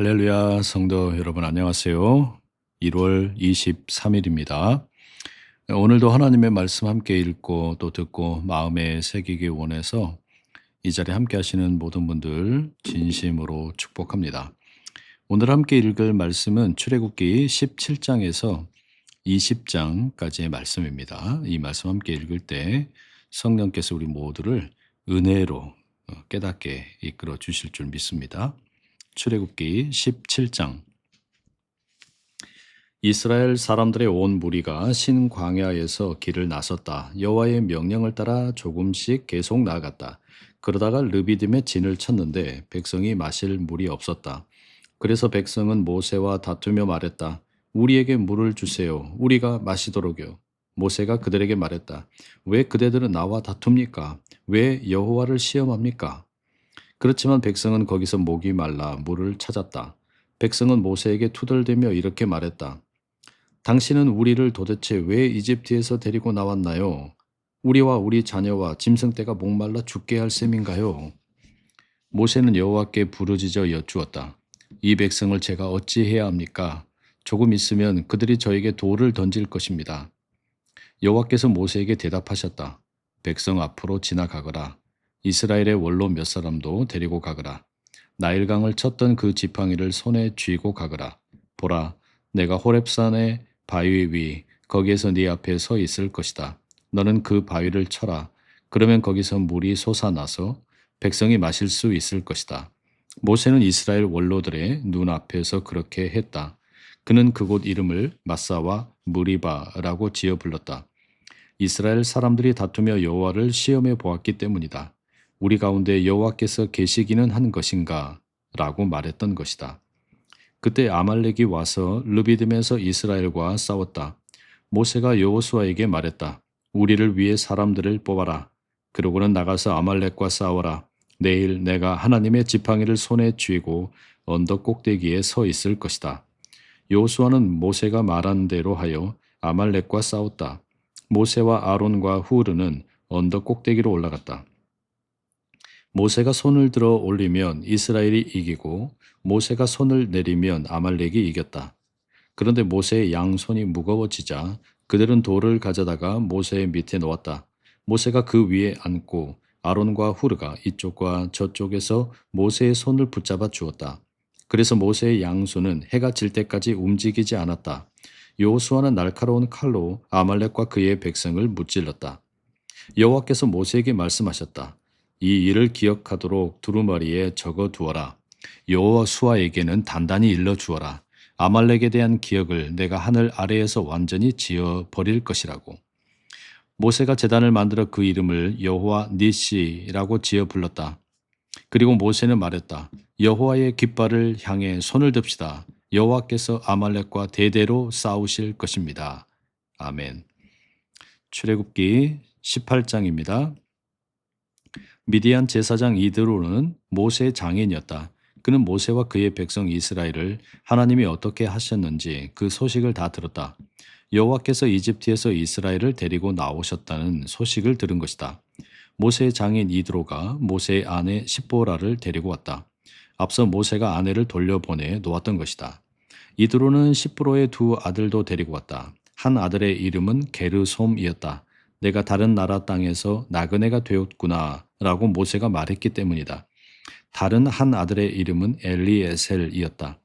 할렐루야 성도 여러분 안녕하세요. 1월 23일입니다. 오늘도 하나님의 말씀 함께 읽고 또 듣고 마음에 새기기 원해서 이 자리에 함께 하시는 모든 분들 진심으로 축복합니다. 오늘 함께 읽을 말씀은 출애굽기 17장에서 20장까지의 말씀입니다. 이 말씀 함께 읽을 때 성령께서 우리 모두를 은혜로 깨닫게 이끌어 주실 줄 믿습니다. 출애굽기 17장. 이스라엘 사람들의 온 무리가 신 광야에서 길을 나섰다. 여호와의 명령을 따라 조금씩 계속 나아갔다. 그러다가 르비딤에 진을 쳤는데 백성이 마실 물이 없었다. 그래서 백성은 모세와 다투며 말했다. 우리에게 물을 주세요. 우리가 마시도록요. 모세가 그들에게 말했다. 왜 그대들은 나와 다툽니까? 왜 여호와를 시험합니까? 그렇지만 백성은 거기서 목이 말라 물을 찾았다. 백성은 모세에게 투덜대며 이렇게 말했다. 당신은 우리를 도대체 왜 이집트에서 데리고 나왔나요? 우리와 우리 자녀와 짐승떼가 목말라 죽게 할 셈인가요? 모세는 여호와께 부르짖어 여쭈었다. 이 백성을 제가 어찌해야 합니까? 조금 있으면 그들이 저에게 돌을 던질 것입니다. 여호와께서 모세에게 대답하셨다. 백성 앞으로 지나가거라. 이스라엘의 원로 몇 사람도 데리고 가거라. 나일강을 쳤던 그 지팡이를 손에 쥐고 가거라. 보라, 내가 호렙산의 바위 위 거기에서 네 앞에 서 있을 것이다. 너는 그 바위를 쳐라. 그러면 거기서 물이 솟아나서 백성이 마실 수 있을 것이다. 모세는 이스라엘 원로들의 눈앞에서 그렇게 했다. 그는 그곳 이름을 마사와 무리바라고 지어 불렀다. 이스라엘 사람들이 다투며 여호와를 시험해 보았기 때문이다. 우리 가운데 여호와께서 계시기는 한 것인가? 라고 말했던 것이다. 그때 아말렉이 와서 르비딤에서 이스라엘과 싸웠다. 모세가 여호수아에게 말했다. 우리를 위해 사람들을 뽑아라. 그러고는 나가서 아말렉과 싸워라. 내일 내가 하나님의 지팡이를 손에 쥐고 언덕 꼭대기에 서 있을 것이다. 여호수아는 모세가 말한 대로 하여 아말렉과 싸웠다. 모세와 아론과 후르는 언덕 꼭대기로 올라갔다. 모세가 손을 들어 올리면 이스라엘이 이기고 모세가 손을 내리면 아말렉이 이겼다. 그런데 모세의 양손이 무거워지자 그들은 돌을 가져다가 모세의 밑에 놓았다. 모세가 그 위에 앉고 아론과 후르가 이쪽과 저쪽에서 모세의 손을 붙잡아 주었다. 그래서 모세의 양손은 해가 질 때까지 움직이지 않았다. 여호수아는 날카로운 칼로 아말렉과 그의 백성을 무찔렀다. 여호와께서 모세에게 말씀하셨다. 이 일을 기억하도록 두루마리에 적어두어라. 여호수아에게는 단단히 일러주어라. 아말렉에 대한 기억을 내가 하늘 아래에서 완전히 지어버릴 것이라고. 모세가 제단을 만들어 그 이름을 여호와 니시라고 지어 불렀다. 그리고 모세는 말했다. 여호와의 깃발을 향해 손을 듭시다. 여호와께서 아말렉과 대대로 싸우실 것입니다. 아멘. 출애굽기 18장입니다. 미디안 제사장 이드로는 모세의 장인이었다. 그는 모세와 그의 백성 이스라엘을 하나님이 어떻게 하셨는지 그 소식을 다 들었다. 여호와께서 이집트에서 이스라엘을 데리고 나오셨다는 소식을 들은 것이다. 모세의 장인 이드로가 모세의 아내 십보라를 데리고 왔다. 앞서 모세가 아내를 돌려보내 놓았던 것이다. 이드로는 십보로의 두 아들도 데리고 왔다. 한 아들의 이름은 게르솜이었다. 내가 다른 나라 땅에서 나그네가 되었구나 라고 모세가 말했기 때문이다. 다른 한 아들의 이름은 엘리에셀이었다.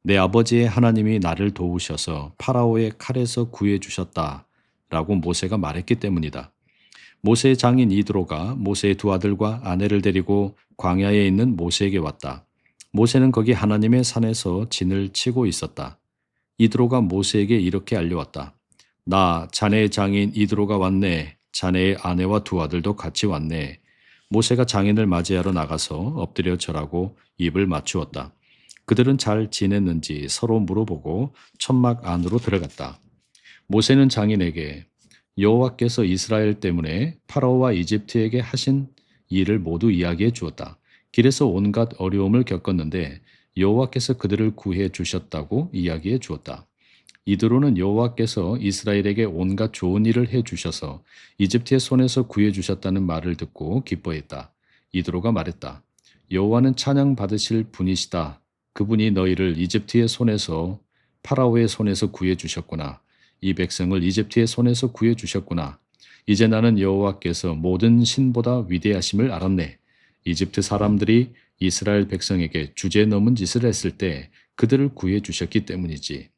내 아버지의 하나님이 나를 도우셔서 파라오의 칼에서 구해주셨다 라고 모세가 말했기 때문이다. 모세의 장인 이드로가 모세의 두 아들과 아내를 데리고 광야에 있는 모세에게 왔다. 모세는 거기 하나님의 산에서 진을 치고 있었다. 이드로가 모세에게 이렇게 알려왔다. 나 자네의 장인 이드로가 왔네. 자네의 아내와 두 아들도 같이 왔네. 모세가 장인을 맞이하러 나가서 엎드려 절하고 입을 맞추었다. 그들은 잘 지냈는지 서로 물어보고 천막 안으로 들어갔다. 모세는 장인에게 여호와께서 이스라엘 때문에 파라오와 이집트에게 하신 일을 모두 이야기해 주었다. 길에서 온갖 어려움을 겪었는데 여호와께서 그들을 구해 주셨다고 이야기해 주었다. 이드로는 여호와께서 이스라엘에게 온갖 좋은 일을 해 주셔서 이집트의 손에서 구해 주셨다는 말을 듣고 기뻐했다. 이드로가 말했다. 여호와는 찬양 받으실 분이시다. 그분이 너희를 이집트의 손에서 파라오의 손에서 구해 주셨구나. 이 백성을 이집트의 손에서 구해 주셨구나. 이제 나는 여호와께서 모든 신보다 위대하심을 알았네. 이집트 사람들이 이스라엘 백성에게 주제 넘은 짓을 했을 때 그들을 구해 주셨기 때문이지.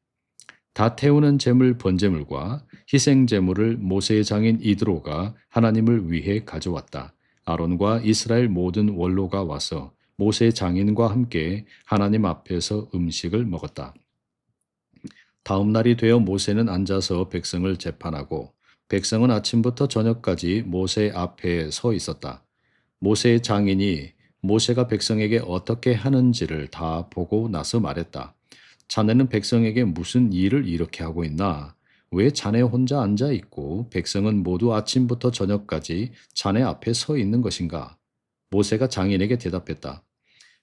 다 태우는 제물 번제물과 희생 제물을 모세의 장인 이드로가 하나님을 위해 가져왔다. 아론과 이스라엘 모든 원로가 와서 모세의 장인과 함께 하나님 앞에서 음식을 먹었다. 다음 날이 되어 모세는 앉아서 백성을 재판하고 백성은 아침부터 저녁까지 모세 앞에 서 있었다. 모세의 장인이 모세가 백성에게 어떻게 하는지를 다 보고 나서 말했다. 자네는 백성에게 무슨 일을 이렇게 하고 있나? 왜 자네 혼자 앉아 있고 백성은 모두 아침부터 저녁까지 자네 앞에 서 있는 것인가? 모세가 장인에게 대답했다.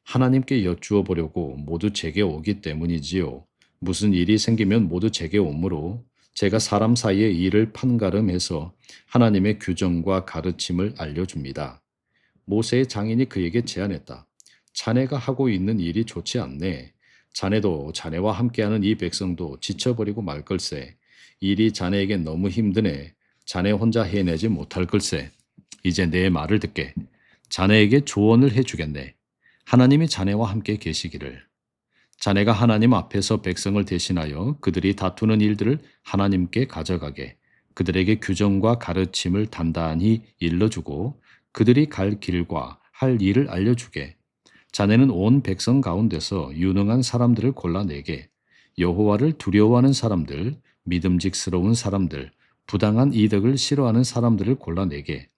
하나님께 여쭈어 보려고 모두 제게 오기 때문이지요. 무슨 일이 생기면 모두 제게 오므로 제가 사람 사이의 일을 판가름해서 하나님의 규정과 가르침을 알려줍니다. 모세의 장인이 그에게 제안했다. 자네가 하고 있는 일이 좋지 않네. 자네도 자네와 함께하는 이 백성도 지쳐버리고 말 걸세. 일이 자네에게 너무 힘드네. 자네 혼자 해내지 못할 걸세. 이제 내 말을 듣게. 자네에게 조언을 해주겠네. 하나님이 자네와 함께 계시기를. 자네가 하나님 앞에서 백성을 대신하여 그들이 다투는 일들을 하나님께 가져가게. 그들에게 규정과 가르침을 단단히 일러주고 그들이 갈 길과 할 일을 알려주게. 자네는 온 백성 가운데서 유능한 사람들을 골라내게. 여호와를 두려워하는 사람들, 믿음직스러운 사람들, 부당한 이득을 싫어하는 사람들을 골라내게.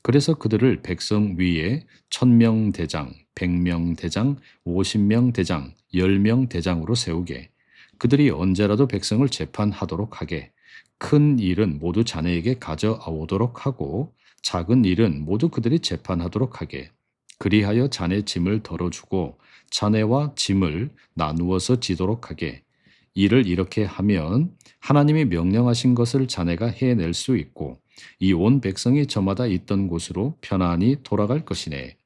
그래서 그들을 백성 위에 1000명 대장, 100명 대장, 50명 대장, 10명 대장으로 세우게. 그들이 언제라도 백성을 재판하도록 하게. 큰 일은 모두 자네에게 가져오도록 하고 작은 일은 모두 그들이 재판하도록 하게. 그리하여 자네 짐을 덜어주고 자네와 짐을 나누어서 지도록 하게. 일을 이렇게 하면 하나님이 명령하신 것을 자네가 해낼 수 있고 이 온 백성이 저마다 있던 곳으로 편안히 돌아갈 것이네.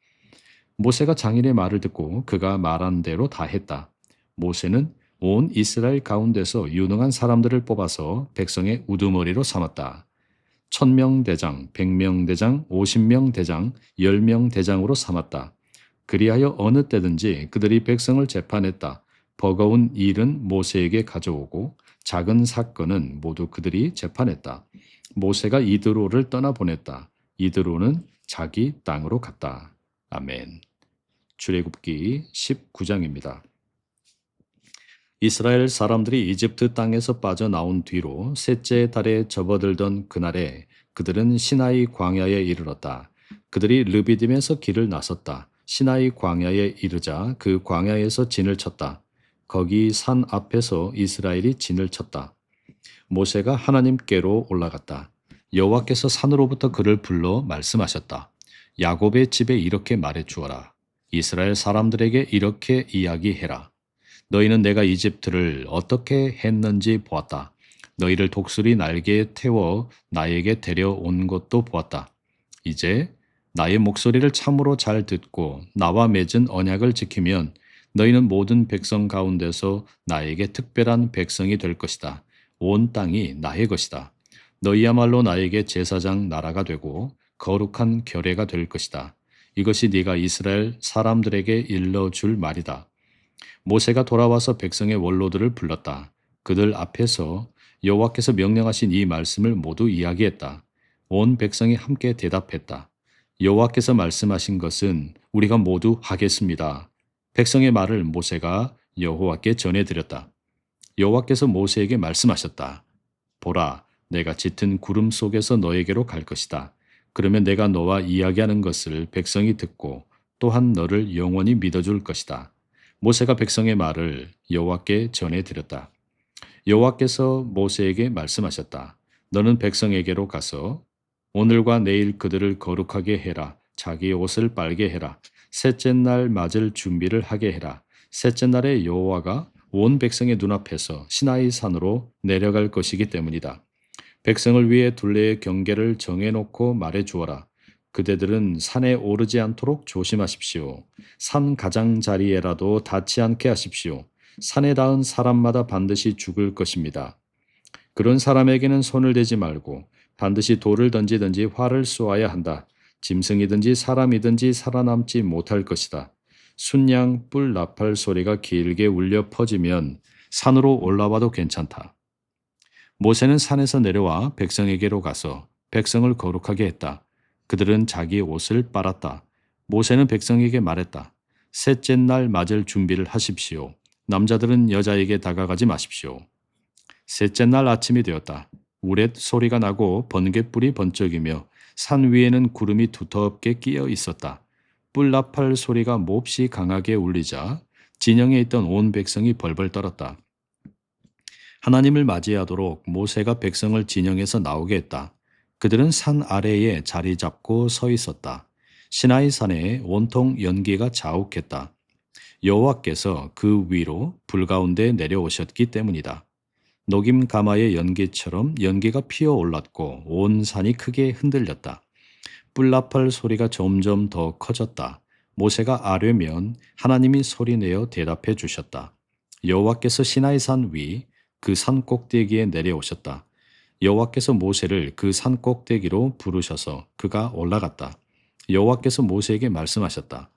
모세가 장인의 말을 듣고 그가 말한 대로 다 했다. 모세는 온 이스라엘 가운데서 유능한 사람들을 뽑아서 백성의 우두머리로 삼았다. 1000명 대장, 100명 대장, 50명 대장, 10명 대장으로 삼았다. 그리하여 어느 때든지 그들이 백성을 재판했다. 버거운 일은 모세에게 가져오고 작은 사건은 모두 그들이 재판했다. 모세가 이드로를 떠나보냈다. 이드로는 자기 땅으로 갔다. 아멘. 출애굽기 19장입니다. 이스라엘 사람들이 이집트 땅에서 빠져나온 뒤로 셋째 달에 접어들던 그날에 그들은 시나이 광야에 이르렀다. 그들이 르비딤에서 길을 나섰다. 시나이 광야에 이르자 그 광야에서 진을 쳤다. 거기 산 앞에서 이스라엘이 진을 쳤다. 모세가 하나님께로 올라갔다. 여호와께서 산으로부터 그를 불러 말씀하셨다. 야곱의 집에 이렇게 말해 주어라. 이스라엘 사람들에게 이렇게 이야기해라. 너희는 내가 이집트를 어떻게 했는지 보았다. 너희를 독수리 날개에 태워 나에게 데려온 것도 보았다. 이제 나의 목소리를 참으로 잘 듣고 나와 맺은 언약을 지키면 너희는 모든 백성 가운데서 나에게 특별한 백성이 될 것이다. 온 땅이 나의 것이다. 너희야말로 나에게 제사장 나라가 되고 거룩한 결례가 될 것이다. 이것이 네가 이스라엘 사람들에게 일러줄 말이다. 모세가 돌아와서 백성의 원로들을 불렀다. 그들 앞에서 여호와께서 명령하신 이 말씀을 모두 이야기했다. 온 백성이 함께 대답했다. 여호와께서 말씀하신 것은 우리가 모두 하겠습니다. 백성의 말을 모세가 여호와께 전해드렸다. 여호와께서 모세에게 말씀하셨다. 보라, 내가 짙은 구름 속에서 너에게로 갈 것이다. 그러면 내가 너와 이야기하는 것을 백성이 듣고 또한 너를 영원히 믿어줄 것이다. 모세가 백성의 말을 여호와께 전해드렸다. 여호와께서 모세에게 말씀하셨다. 너는 백성에게로 가서 오늘과 내일 그들을 거룩하게 해라. 자기의 옷을 빨게 해라. 셋째 날 맞을 준비를 하게 해라. 셋째 날에 여호와가 온 백성의 눈앞에서 시나이 산으로 내려갈 것이기 때문이다. 백성을 위해 둘레의 경계를 정해놓고 말해 주어라. 그대들은 산에 오르지 않도록 조심하십시오. 산 가장자리에라도 닿지 않게 하십시오. 산에 닿은 사람마다 반드시 죽을 것입니다. 그런 사람에게는 손을 대지 말고 반드시 돌을 던지든지 활을 쏘아야 한다. 짐승이든지 사람이든지 살아남지 못할 것이다. 순양 뿔 나팔 소리가 길게 울려 퍼지면 산으로 올라와도 괜찮다. 모세는 산에서 내려와 백성에게로 가서 백성을 거룩하게 했다. 그들은 자기 옷을 빨았다. 모세는 백성에게 말했다. 셋째 날 맞을 준비를 하십시오. 남자들은 여자에게 다가가지 마십시오. 셋째 날 아침이 되었다. 우렛 소리가 나고 번갯불이 번쩍이며 산 위에는 구름이 두텁게 끼어 있었다. 뿔나팔 소리가 몹시 강하게 울리자 진영에 있던 온 백성이 벌벌 떨었다. 하나님을 맞이하도록 모세가 백성을 진영에서 나오게 했다. 그들은 산 아래에 자리 잡고 서 있었다. 시나이 산에 온통 연기가 자욱했다. 여호와께서 그 위로 불 가운데 내려오셨기 때문이다. 녹임 가마의 연기처럼 연기가 피어올랐고 온 산이 크게 흔들렸다. 뿔나팔 소리가 점점 더 커졌다. 모세가 아뢰면 하나님이 소리내어 대답해 주셨다. 여호와께서 시나이 산 위 그 산 꼭대기에 내려오셨다. 여호와께서 모세를 그 산 꼭대기로 부르셔서 그가 올라갔다. 여호와께서 모세에게 말씀하셨다.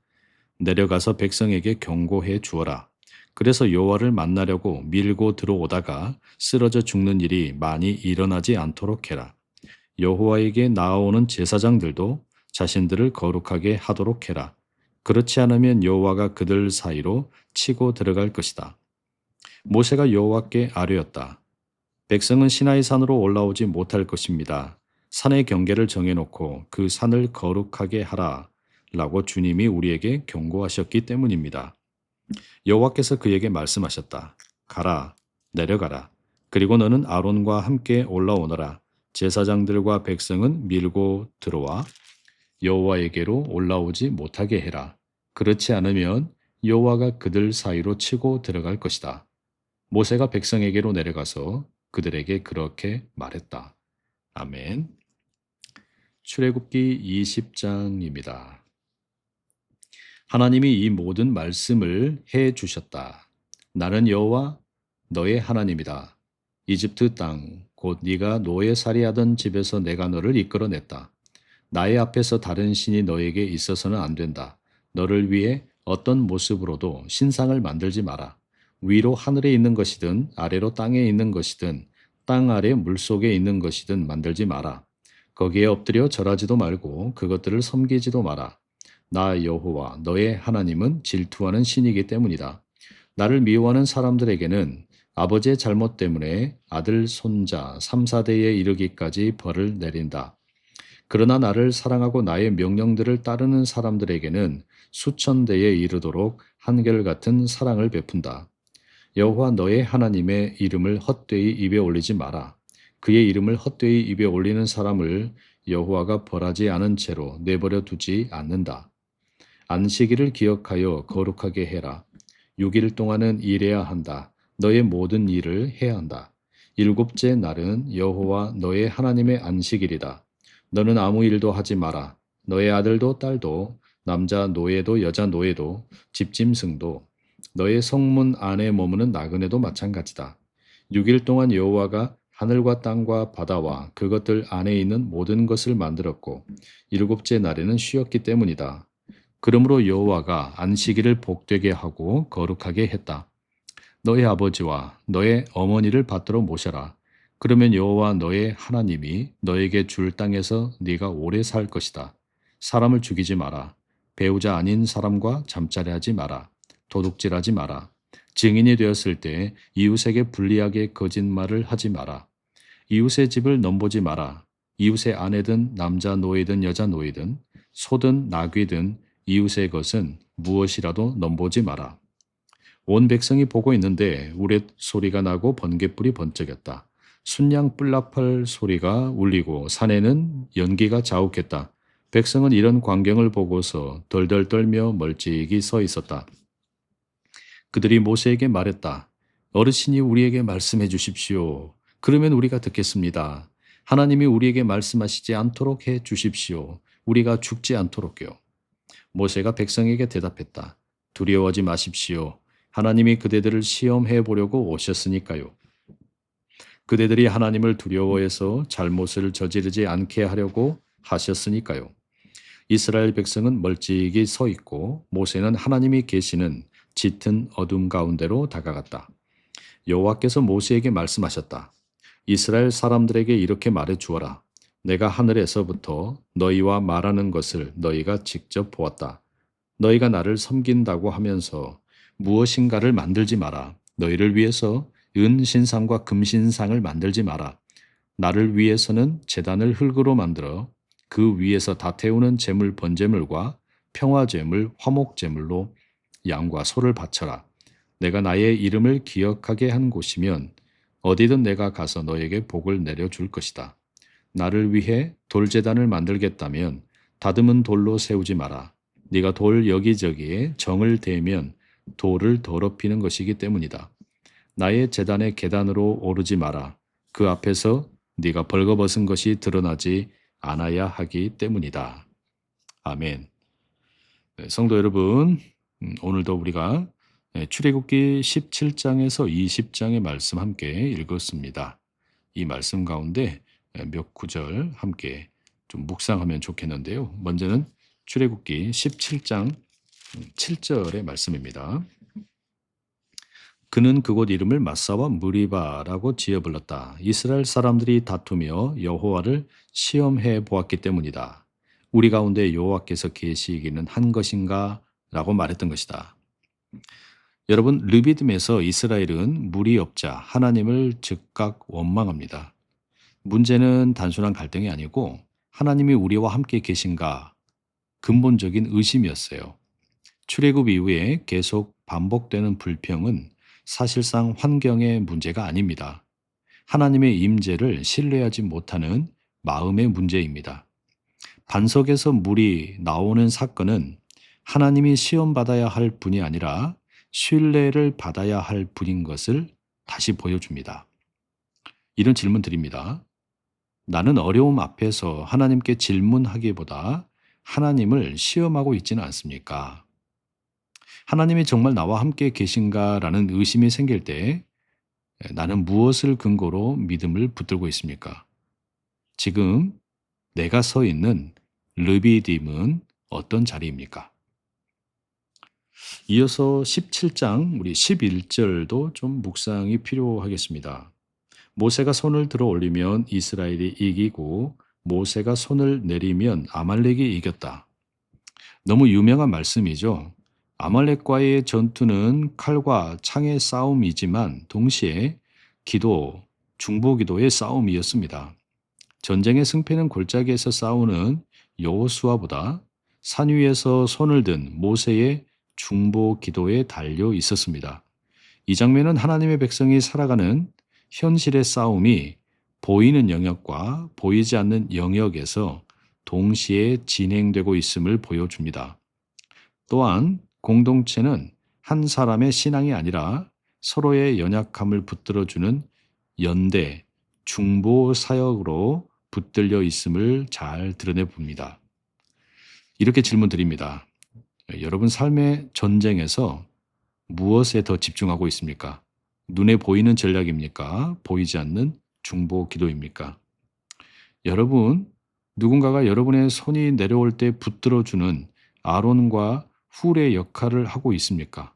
내려가서 백성에게 경고해 주어라. 그래서 여호와를 만나려고 밀고 들어오다가 쓰러져 죽는 일이 많이 일어나지 않도록 해라. 여호와에게 나아오는 제사장들도 자신들을 거룩하게 하도록 해라. 그렇지 않으면 여호와가 그들 사이로 치고 들어갈 것이다. 모세가 여호와께 아뢰었다. 백성은 시나이 산으로 올라오지 못할 것입니다. 산의 경계를 정해놓고 그 산을 거룩하게 하라. 라고 주님이 우리에게 경고하셨기 때문입니다. 여호와께서 그에게 말씀하셨다. 가라, 내려가라. 그리고 너는 아론과 함께 올라오너라. 제사장들과 백성은 밀고 들어와 여호와에게로 올라오지 못하게 해라. 그렇지 않으면 여호와가 그들 사이로 치고 들어갈 것이다. 모세가 백성에게로 내려가서 그들에게 그렇게 말했다. 아멘. 출애굽기 20장입니다. 하나님이 이 모든 말씀을 해 주셨다. 나는 여호와 너의 하나님이다. 이집트 땅 곧 네가 노예살이하던 집에서 내가 너를 이끌어냈다. 나의 앞에서 다른 신이 너에게 있어서는 안 된다. 너를 위해 어떤 모습으로도 신상을 만들지 마라. 위로 하늘에 있는 것이든 아래로 땅에 있는 것이든 땅 아래 물속에 있는 것이든 만들지 마라. 거기에 엎드려 절하지도 말고 그것들을 섬기지도 마라. 나 여호와 너의 하나님은 질투하는 신이기 때문이다. 나를 미워하는 사람들에게는 아버지의 잘못 때문에 아들, 손자, 3, 4대에 이르기까지 벌을 내린다. 그러나 나를 사랑하고 나의 명령들을 따르는 사람들에게는 수천 대에 이르도록 한결같은 사랑을 베푼다. 여호와 너의 하나님의 이름을 헛되이 입에 올리지 마라. 그의 이름을 헛되이 입에 올리는 사람을 여호와가 벌하지 않은 채로 내버려 두지 않는다. 안식일을 기억하여 거룩하게 해라. 6일 동안은 일해야 한다. 너의 모든 일을 해야 한다. 일곱째 날은 여호와 너의 하나님의 안식일이다. 너는 아무 일도 하지 마라. 너의 아들도 딸도 남자 노예도 여자 노예도 집짐승도 너의 성문 안에 머무는 나그네도 마찬가지다. 6일 동안 여호와가 하늘과 땅과 바다와 그것들 안에 있는 모든 것을 만들었고 일곱째 날에는 쉬었기 때문이다. 그러므로 여호와가 안식일을 복되게 하고 거룩하게 했다. 너의 아버지와 너의 어머니를 받들어 모셔라. 그러면 여호와 너의 하나님이 너에게 줄 땅에서 네가 오래 살 것이다. 사람을 죽이지 마라. 배우자 아닌 사람과 잠자리하지 마라. 도둑질하지 마라. 증인이 되었을 때 이웃에게 불리하게 거짓말을 하지 마라. 이웃의 집을 넘보지 마라. 이웃의 아내든 남자 노예든 여자 노예든 소든 나귀든 이웃의 것은 무엇이라도 넘보지 마라. 온 백성이 보고 있는데 우렛 소리가 나고 번갯불이 번쩍였다. 순양 뿔나팔 소리가 울리고 산에는 연기가 자욱했다. 백성은 이런 광경을 보고서 덜덜 떨며 멀찍이 서 있었다. 그들이 모세에게 말했다. 어르신이 우리에게 말씀해 주십시오. 그러면 우리가 듣겠습니다. 하나님이 우리에게 말씀하시지 않도록 해 주십시오. 우리가 죽지 않도록요. 모세가 백성에게 대답했다. 두려워하지 마십시오. 하나님이 그대들을 시험해 보려고 오셨으니까요. 그대들이 하나님을 두려워해서 잘못을 저지르지 않게 하려고 하셨으니까요. 이스라엘 백성은 멀찍이 서 있고 모세는 하나님이 계시는 짙은 어둠 가운데로 다가갔다. 여호와께서 모세에게 말씀하셨다. 이스라엘 사람들에게 이렇게 말해 주어라. 내가 하늘에서부터 너희와 말하는 것을 너희가 직접 보았다. 너희가 나를 섬긴다고 하면서 무엇인가를 만들지 마라. 너희를 위해서 은신상과 금신상을 만들지 마라. 나를 위해서는 제단을 흙으로 만들어 그 위에서 다 태우는 제물 번제물과 평화제물, 화목제물로 양과 소를 바쳐라. 내가 나의 이름을 기억하게 한 곳이면 어디든 내가 가서 너에게 복을 내려줄 것이다. 나를 위해 돌제단을 만들겠다면 다듬은 돌로 세우지 마라. 네가 돌 여기저기에 정을 대면 돌을 더럽히는 것이기 때문이다. 나의 제단의 계단으로 오르지 마라. 그 앞에서 네가 벌거벗은 것이 드러나지 않아야 하기 때문이다. 아멘. 네, 성도 여러분, 오늘도 우리가 출애굽기 17장에서 20장의 말씀 함께 읽었습니다. 이 말씀 가운데 몇 구절 함께 좀 묵상하면 좋겠는데요. 먼저는 출애굽기 17장 7절의 말씀입니다. 그는 그곳 이름을 마사와 무리바라고 지어 불렀다. 이스라엘 사람들이 다투며 여호와를 시험해 보았기 때문이다. 우리 가운데 여호와께서 계시기는 한 것인가? 라고 말했던 것이다. 여러분, 르비딤에서 이스라엘은 물이 없자 하나님을 즉각 원망합니다. 문제는 단순한 갈등이 아니고 하나님이 우리와 함께 계신가 근본적인 의심이었어요. 출애굽 이후에 계속 반복되는 불평은 사실상 환경의 문제가 아닙니다. 하나님의 임재를 신뢰하지 못하는 마음의 문제입니다. 반석에서 물이 나오는 사건은 하나님이 시험받아야 할 분이 아니라 신뢰를 받아야 할 분인 것을 다시 보여줍니다. 이런 질문 드립니다. 나는 어려움 앞에서 하나님께 질문하기보다 하나님을 시험하고 있지는 않습니까? 하나님이 정말 나와 함께 계신가라는 의심이 생길 때 나는 무엇을 근거로 믿음을 붙들고 있습니까? 지금 내가 서 있는 르비딤은 어떤 자리입니까? 이어서 17장 우리 11절도 좀 묵상이 필요하겠습니다. 모세가 손을 들어 올리면 이스라엘이 이기고 모세가 손을 내리면 아말렉이 이겼다. 너무 유명한 말씀이죠. 아말렉과의 전투는 칼과 창의 싸움이지만 동시에 기도, 중보기도의 싸움이었습니다. 전쟁의 승패는 골짜기에서 싸우는 여호수아보다 산 위에서 손을 든 모세의 중보기도에 달려 있었습니다. 이 장면은 하나님의 백성이 살아가는 현실의 싸움이 보이는 영역과 보이지 않는 영역에서 동시에 진행되고 있음을 보여줍니다. 또한 공동체는 한 사람의 신앙이 아니라 서로의 연약함을 붙들어주는 연대, 중보 사역으로 붙들려 있음을 잘 드러내 봅니다. 이렇게 질문 드립니다. 여러분 삶의 전쟁에서 무엇에 더 집중하고 있습니까? 눈에 보이는 전략입니까? 보이지 않는 중보 기도입니까? 여러분, 누군가가 여러분의 손이 내려올 때 붙들어주는 아론과 훌의 역할을 하고 있습니까?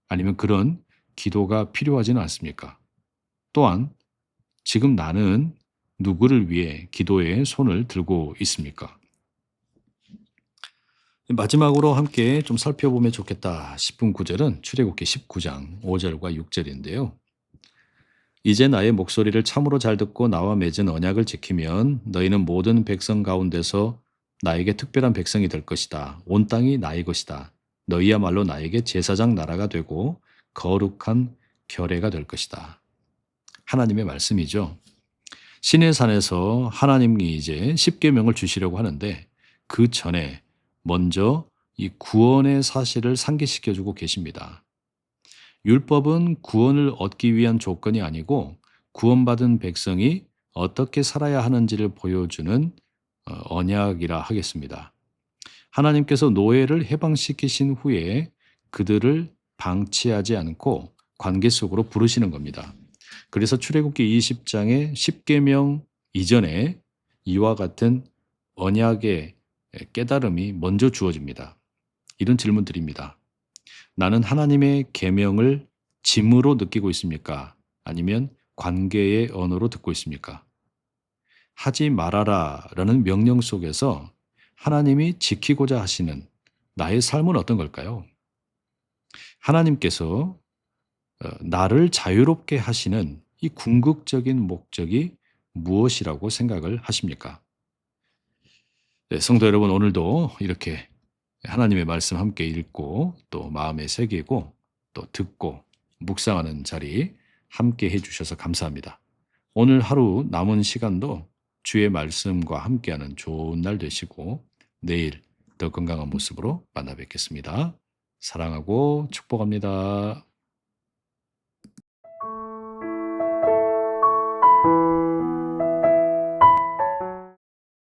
아니면 그런 기도가 필요하지는 않습니까? 또한 지금 나는 누구를 위해 기도의 손을 들고 있습니까? 마지막으로 함께 좀 살펴보면 좋겠다 싶은 구절은 출애굽기 19장 5절과 6절인데요. 이제 나의 목소리를 참으로 잘 듣고 나와 맺은 언약을 지키면 너희는 모든 백성 가운데서 나에게 특별한 백성이 될 것이다. 온 땅이 나의 것이다. 너희야말로 나에게 제사장 나라가 되고 거룩한 결례가 될 것이다. 하나님의 말씀이죠. 시내산에서 하나님이 이제 십계명을 주시려고 하는데 그 전에 먼저 이 구원의 사실을 상기시켜주고 계십니다. 율법은 구원을 얻기 위한 조건이 아니고 구원받은 백성이 어떻게 살아야 하는지를 보여주는 언약이라 하겠습니다. 하나님께서 노예를 해방시키신 후에 그들을 방치하지 않고 관계 속으로 부르시는 겁니다. 그래서 출애굽기 20장의 10계명 이전에 이와 같은 언약의 깨달음이 먼저 주어집니다. 이런 질문 드립니다. 나는 하나님의 계명을 짐으로 느끼고 있습니까? 아니면 관계의 언어로 듣고 있습니까? 하지 말아라 라는 명령 속에서 하나님이 지키고자 하시는 나의 삶은 어떤 걸까요? 하나님께서 나를 자유롭게 하시는 이 궁극적인 목적이 무엇이라고 생각을 하십니까? 네, 성도 여러분, 오늘도 이렇게 하나님의 말씀 함께 읽고 또 마음에 새기고 또 듣고 묵상하는 자리 함께 해주셔서 감사합니다. 오늘 하루 남은 시간도 주의 말씀과 함께하는 좋은 날 되시고 내일 더 건강한 모습으로 만나 뵙겠습니다. 사랑하고 축복합니다.